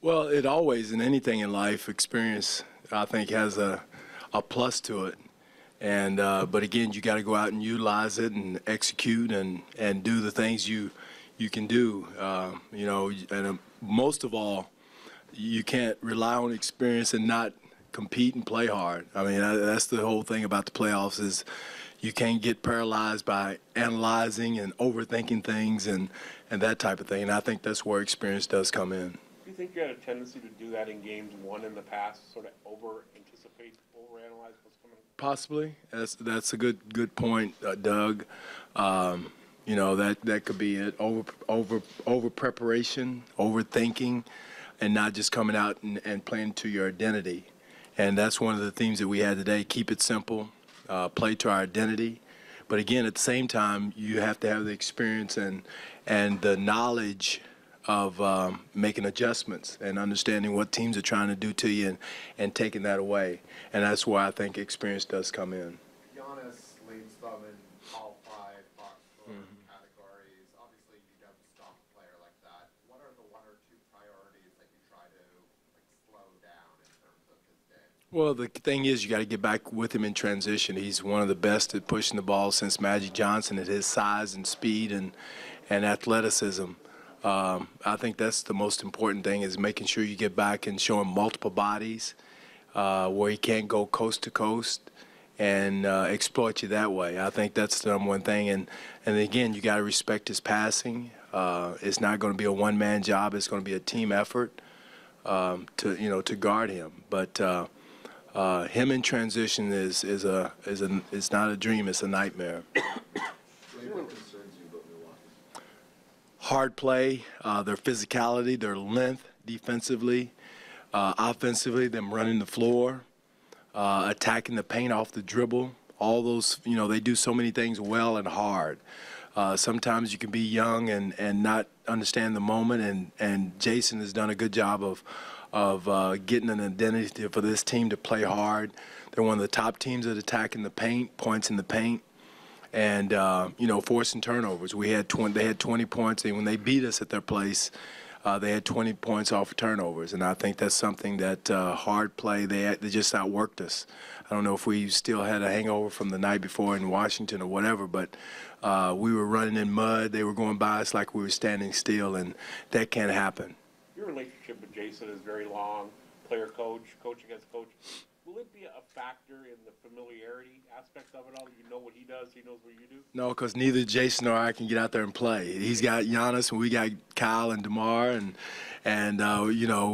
Well, it always, in anything in life, experience, I think, has a plus to it. And but again, you got to go out and utilize it and execute and do the things you can do. And most of all, you can't rely on experience and not compete and play hard. I mean, that's the whole thing about the playoffs is you can't get paralyzed by analyzing and overthinking things and that type of thing. And I think that's where experience does come in. Do you think you had a tendency to do that in games won in the past, sort of over-anticipate, over-analyze what's coming? Possibly. That's a good point, Doug. That could be it. Over preparation, overthinking, and not just coming out and playing to your identity. And that's one of the themes that we had today. Keep it simple, play to our identity. But again, at the same time, you have to have the experience and the knowledge of making adjustments and understanding what teams are trying to do to you and taking that away. And that's where I think experience does come in. Giannis leads them in all 5 Frontcourt categories. Obviously, you don't stop a player like that. What are the 1 or 2 priorities that you try to slow down in terms of his day? Well, the thing is, you got to get back with him in transition. He's one of the best at pushing the ball since Magic Johnson at his size and speed and athleticism. I think that's the most important thing is making sure you get back and show him multiple bodies where he can't go coast to coast and exploit you that way. I think that's the number one thing. And again, you got to respect his passing. It's not going to be a one-man job. It's going to be a team effort to guard him. But him in transition is not a dream. It's a nightmare. Hard play, their physicality, their length defensively, offensively, them running the floor, attacking the paint off the dribble. All those, they do so many things well and hard. Sometimes you can be young and not understand the moment, and Jason has done a good job of getting an identity for this team to play hard. They're one of the top teams at attacking the paint, points in the paint. And, forcing turnovers. They had 20 points. And when they beat us at their place, they had 20 points off of turnovers. And I think that's something that hard play, they just outworked us. I don't know if we still had a hangover from the night before in Washington or whatever, but we were running in mud. They were going by us like we were standing still, and that can't happen. Your relationship with Jason is very long, player-coach, coach against coach. Will it be a factor in the familiarity aspect of it all? You know what he does, he knows what you do? No, because neither Jason or I can get out there and play. He's got Giannis, and we got Kyle and DeMar, and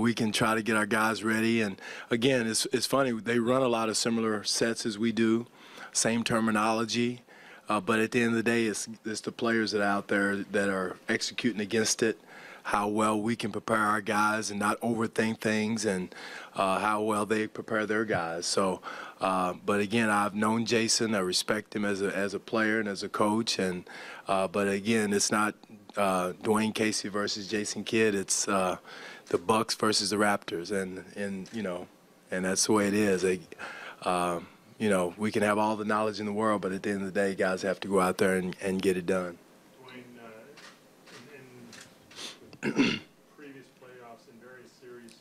we can try to get our guys ready. And, again, it's funny. They run a lot of similar sets as we do, same terminology. But at the end of the day, it's the players that are out there that are executing against it, how well we can prepare our guys and not overthink things, and how well they prepare their guys. So, but again, I've known Jason. I respect him as a player and as a coach. And but again, it's not Dwane Casey versus Jason Kidd. It's the Bucks versus the Raptors, and that's the way it is. We can have all the knowledge in the world, but at the end of the day, guys have to go out there and get it done. In previous playoffs in various series,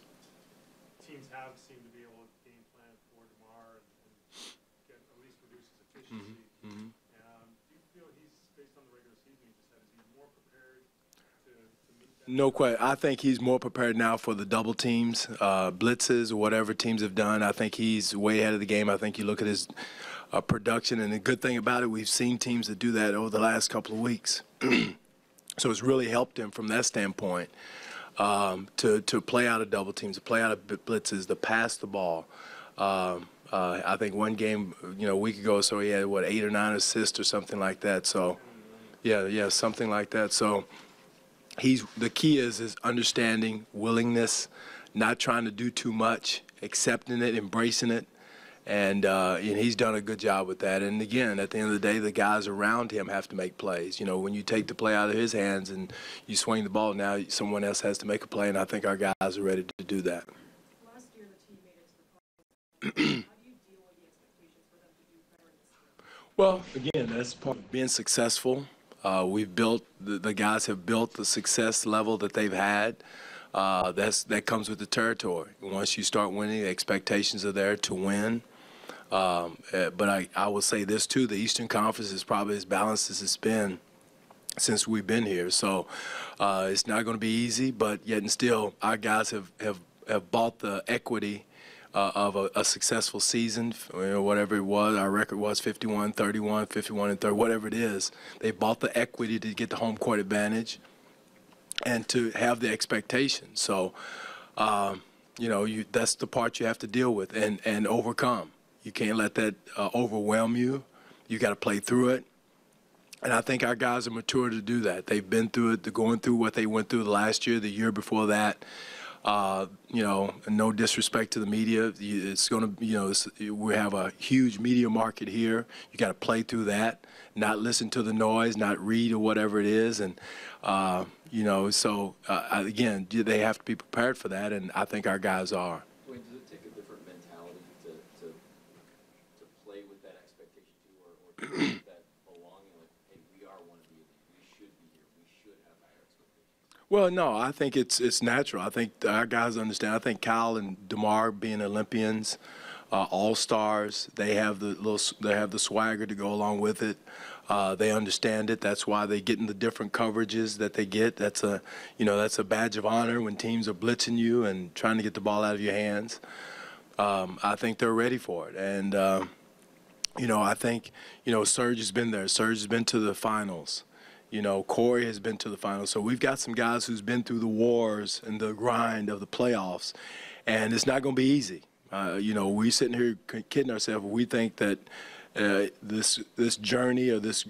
teams have seemed to be able to game plan for DeMar and get at least reduce his efficiency. Do you feel he's, based on the regular season he just had, is he more prepared to meet that? No question. I think he's more prepared now for the double teams, blitzes, or whatever teams have done. I think he's way ahead of the game. I think you look at his production, and the good thing about it, we've seen teams that do that over the last couple of weeks. So it's really helped him from that standpoint to play out of double teams, to play out of blitzes, to pass the ball. I think one game, a week ago, so he had, 8 or 9 assists or something like that. So, yeah, something like that. So the key is understanding, willingness, not trying to do too much, accepting it, embracing it. And he's done a good job with that. And, again, at the end of the day, the guys around him have to make plays. When you take the play out of his hands and you swing the ball, now someone else has to make a play, and I think our guys are ready to do that. Last year the team made it to the finals. How do you deal with the expectations for them to do better this year? Well, again, that's part of being successful. The guys have built the success level that they've had. that comes with the territory. Once you start winning, the expectations are there to win. But I will say this too: the Eastern Conference is probably as balanced as it's been since we've been here. So it's not going to be easy, but yet and still, our guys have bought the equity of a successful season, whatever it was. Our record was 51-31, 51-30, whatever it is. They bought the equity to get the home court advantage and to have the expectation. So, that's the part you have to deal with and overcome. You can't let that overwhelm you. You got to play through it. And I think our guys are mature to do that. They've been through it. They're going through what they went through the last year, the year before that. No disrespect to the media. It's going to, we have a huge media market here. You got to play through that, not listen to the noise, not read or whatever it is. And, again, they have to be prepared for that, and I think our guys are. Dwane, does it take a different mentality to play with that expectation too, or to play with that belonging? Like, hey, we are one of the elite. We should be here. We should have higher expectations. Well, no, I think it's natural. I think our guys understand. I think Kyle and DeMar being Olympians, all-stars, they have the swagger to go along with it. They understand it. That's why they get in the different coverages that they get. That's a badge of honor when teams are blitzing you and trying to get the ball out of your hands. I think they're ready for it. And, I think, Serge has been there. Serge has been to the finals. Corey has been to the finals. So we've got some guys who's been through the wars and the grind of the playoffs. And it's not going to be easy. We're sitting here kidding ourselves. We think that this journey or this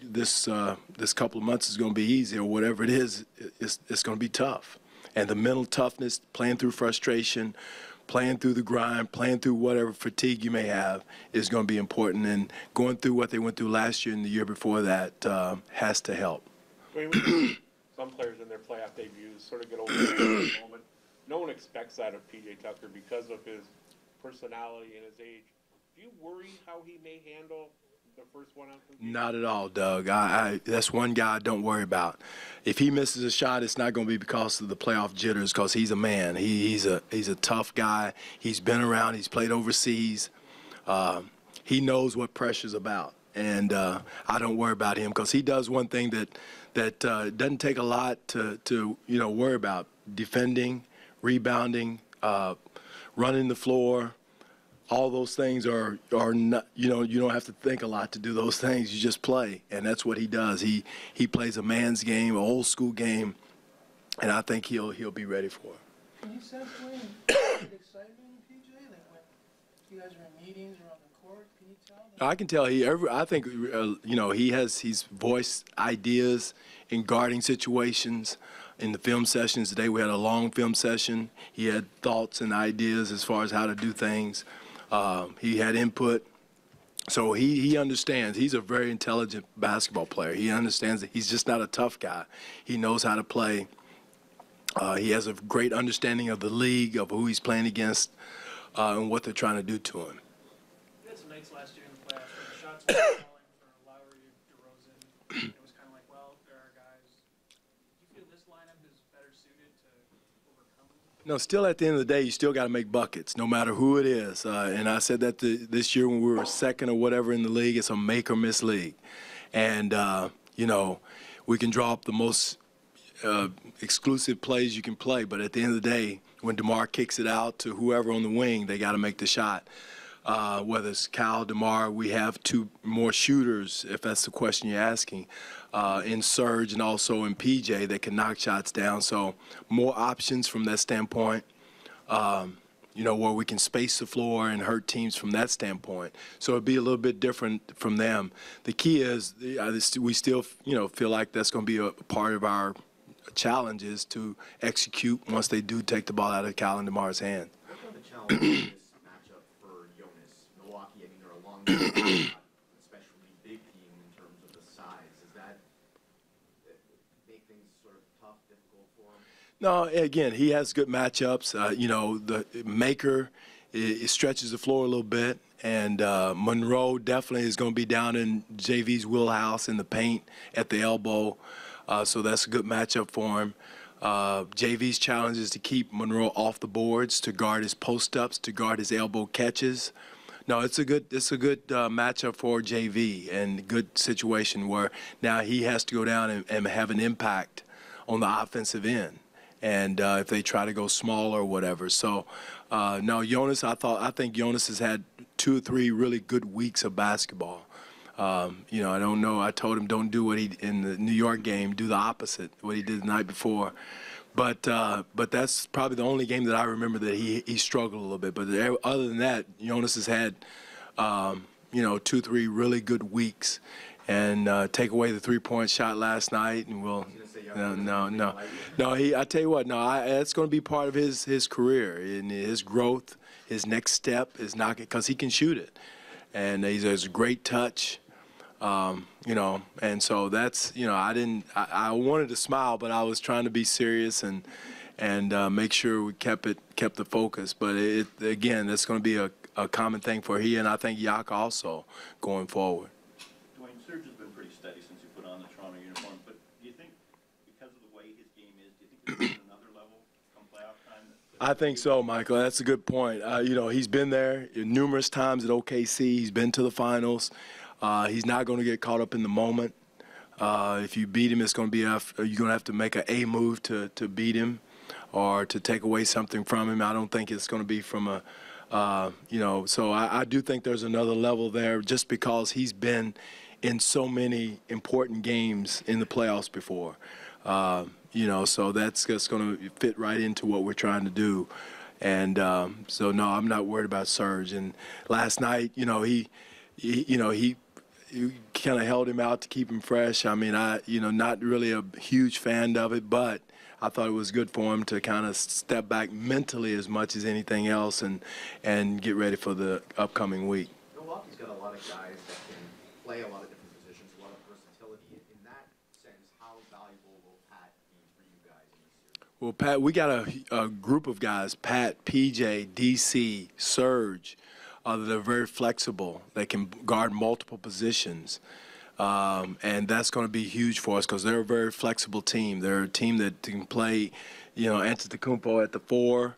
couple of months is going to be easy or whatever it is, it's going to be tough. And the mental toughness, playing through frustration, playing through the grind, playing through whatever fatigue you may have is going to be important. And going through what they went through last year and the year before that has to help. I mean, some players in their playoff debuts sort of get over that moment. No one expects that of P.J. Tucker because of his personality and his age. Do you worry how he may handle the first one out? Not at all, Doug. That's one guy I don't worry about. If he misses a shot, it's not going to be because of the playoff jitters, because he's a man. He's a tough guy. He's been around. He's played overseas. He knows what pressure's about. And I don't worry about him because he does one thing that doesn't take a lot to worry about: defending, rebounding, running the floor. All those things are not, you don't have to think a lot to do those things. You just play, and that's what he does. He plays a man's game, an old school game, and I think he'll be ready for it. Can you sense excitement in PJ? Like when you guys are in meetings or on the court, can you tell? I can tell I think he's voiced ideas in guarding situations. In the film sessions today, we had a long film session. He had thoughts and ideas as far as how to do things. He had input. So he understands. He's a very intelligent basketball player. He understands that he's just not a tough guy. He knows how to play. He has a great understanding of the league, of who he's playing against, and what they're trying to do to him. You had some nights last year in the playoffs where the shots were falling for Lowry, DeRozan. It was kind of like, well, there are guys. Do you feel this lineup is better suited to overcome? No, still at the end of the day, you still got to make buckets, no matter who it is. And I said that this year when we were second or whatever in the league, it's a make or miss league. And, we can draw up the most exclusive plays you can play. But at the end of the day, when DeMar kicks it out to whoever on the wing, they got to make the shot. Whether it's Kyle, DeMar, we have two more shooters, if that's the question you're asking, in Serge and also in PJ that can knock shots down. So more options from that standpoint, where we can space the floor and hurt teams from that standpoint. So it'd be a little bit different from them. The key is we still, feel like that's going to be a part of our challenge is to execute once they do take the ball out of Kyle and DeMar's hand. What about the challenge in this matchup for Giannis? Milwaukee, I mean, they're a long way, especially big team in terms of the size. Does that make things sort of tough, difficult for him? No, again, he has good matchups. The Maker it stretches the floor a little bit, and Monroe definitely is going to be down in JV's wheelhouse in the paint at the elbow. So that's a good matchup for him. JV's challenge is to keep Monroe off the boards, to guard his post-ups, to guard his elbow catches. No, it's a good matchup for JV, and good situation where now he has to go down and have an impact on the offensive end. And if they try to go small or whatever. So, no, Jonas, I think Jonas has had 2 or 3 really good weeks of basketball. You know, I don't know. I told him don't do what he in the New York game, do the opposite, what he did the night before. But that's probably the only game that I remember that he struggled a little bit. But other than that, Jonas has had, you know, 2 or 3 really good weeks. And take away the 3-point shot last night, and we'll. No. I tell you what, that's going to be part of his career and his growth. His next step is knocking, because he can shoot it, and he has a great touch. You know, and so that's, you know, I wanted to smile, but I was trying to be serious and make sure we kept the focus. But again, that's going to be a common thing for he and I think Yak also going forward. Dwane, Serge has been pretty steady since he put on the Toronto uniform, but do you think because of the way his game is, do you think there's another level come playoff time? I think so, Michael. That's a good point. You know, he's been there numerous times at OKC. He's been to the finals. He's not going to get caught up in the moment. If you beat him, it's going to be you're going to have to make an A move to beat him or to take away something from him. I don't think it's going to be from a, you know, so I do think there's another level there just because he's been in so many important games in the playoffs before. You know, so that's just going to fit right into what we're trying to do. And so, no, I'm not worried about Serge. And last night, you know, he kind of held him out to keep him fresh. I mean, not really a huge fan of it, but I thought it was good for him to kind of step back mentally as much as anything else and get ready for the upcoming week. Milwaukee's got a lot of guys that can play a lot of different positions, a lot of versatility. In that sense, how valuable will Pat be for you guys in this series? Well, Pat, we got a group of guys, Pat, PJ, DC, Serge, that are very flexible. They can guard multiple positions. And that's going to be huge for us because they're a very flexible team. They're a team that can play, you know, Antetokounmpo at the 4.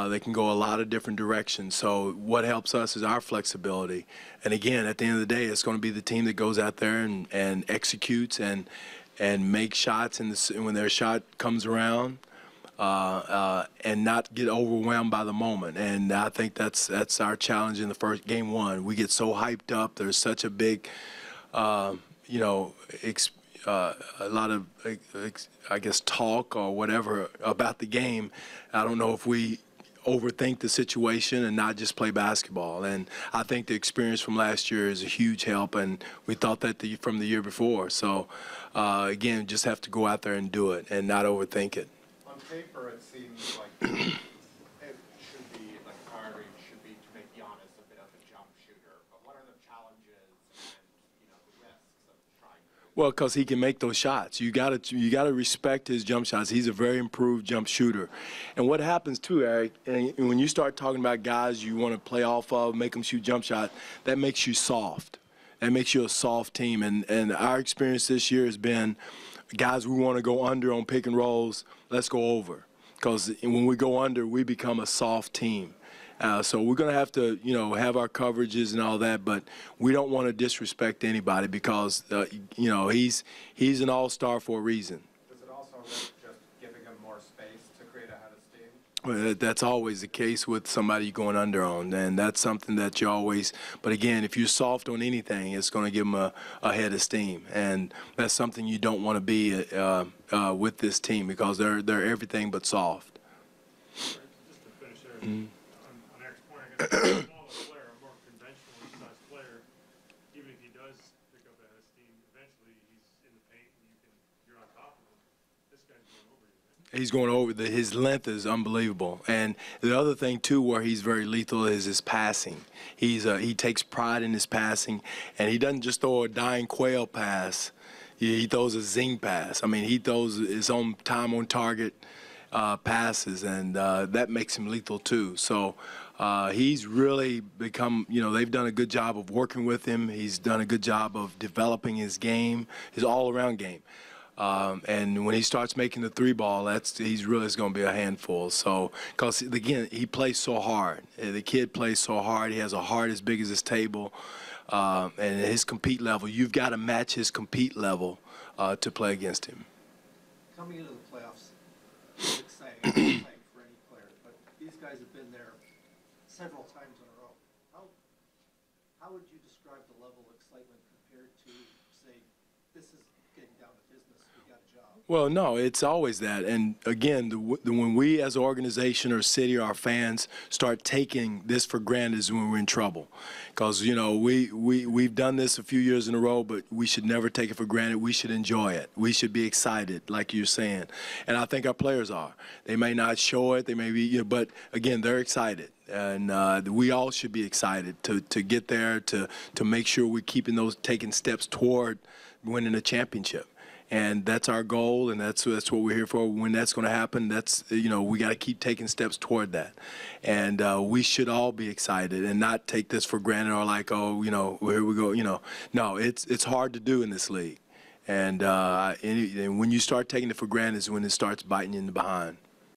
They can go a lot of different directions. So what helps us is our flexibility. And, again, at the end of the day, it's going to be the team that goes out there and executes and makes shots when their shot comes around. And not get overwhelmed by the moment. And I think that's our challenge in the first game 1. We get so hyped up. There's such a big, you know, a lot of, I guess, talk or whatever about the game. I don't know if we overthink the situation and not just play basketball. And I think the experience from last year is a huge help, and we thought that from the year before. So, again, just have to go out there and do it and not overthink it. On paper, it seems like it should be, like, priority should be to make Giannis a bit of a jump shooter. But what are the challenges and, you know, the risks of trying to? Well, because he can make those shots. You got to respect his jump shots. He's a very improved jump shooter. And what happens too, Eric, and when you start talking about guys you want to play off of, make them shoot jump shots, that makes you soft. That makes you a soft team. And our experience this year has been guys we want to go under on pick and rolls, let's go over. Because when we go under, we become a soft team. So we're going to have to, you know, have our coverages and all that, but we don't want to disrespect anybody because, you know, he's an all-star for a reason. Does it also risk just giving him more space to create a head of steam? Well, that's always the case with somebody going under on, and that's something that you always – but, again, if you're soft on anything, it's going to give them a head of steam, and that's something you don't want to be with this team because they're everything but soft. Just to finish there, on Eric's point, I guess, a smaller player, a more conventionally sized player, even if he does pick up a head of steam, eventually he's in the paint and you're on top of him. This guy's going over you, man. He's going over. His length is unbelievable. And the other thing, too, where he's very lethal is his passing. He takes pride in his passing, and he doesn't just throw a dying quail pass. He throws a zing pass. I mean, he throws his own time on target passes, and that makes him lethal, too. So he's really become, you know, they've done a good job of working with him. He's done a good job of developing his game, his all-around game. And when he starts making the three ball, he's really going to be a handful. So, because again, he plays so hard. The kid plays so hard. He has a heart as big as his table, and his compete level. You've got to match his compete level to play against him. Coming into the playoffs is exciting for any player, but these guys have been there several times in a row. How would you describe the level of excitement compared to, say, this is getting down to business, we got a job? Well, no, it's always that. And again, when we as an organization or city or our fans start taking this for granted is when we're in trouble. Because, you know, we've done this a few years in a row, but we should never take it for granted. We should enjoy it. We should be excited, like you're saying. And I think our players are. They may not show it, they may be, you know, but again, they're excited. And we all should be excited to get there, to make sure we're taking steps toward winning a championship. And that's our goal, and that's what we're here for. When that's going to happen, we got to keep taking steps toward that. And we should all be excited and not take this for granted or like, oh, you know, here we go. You know, no, it's hard to do in this league. And when you start taking it for granted is when it starts biting you in the behind.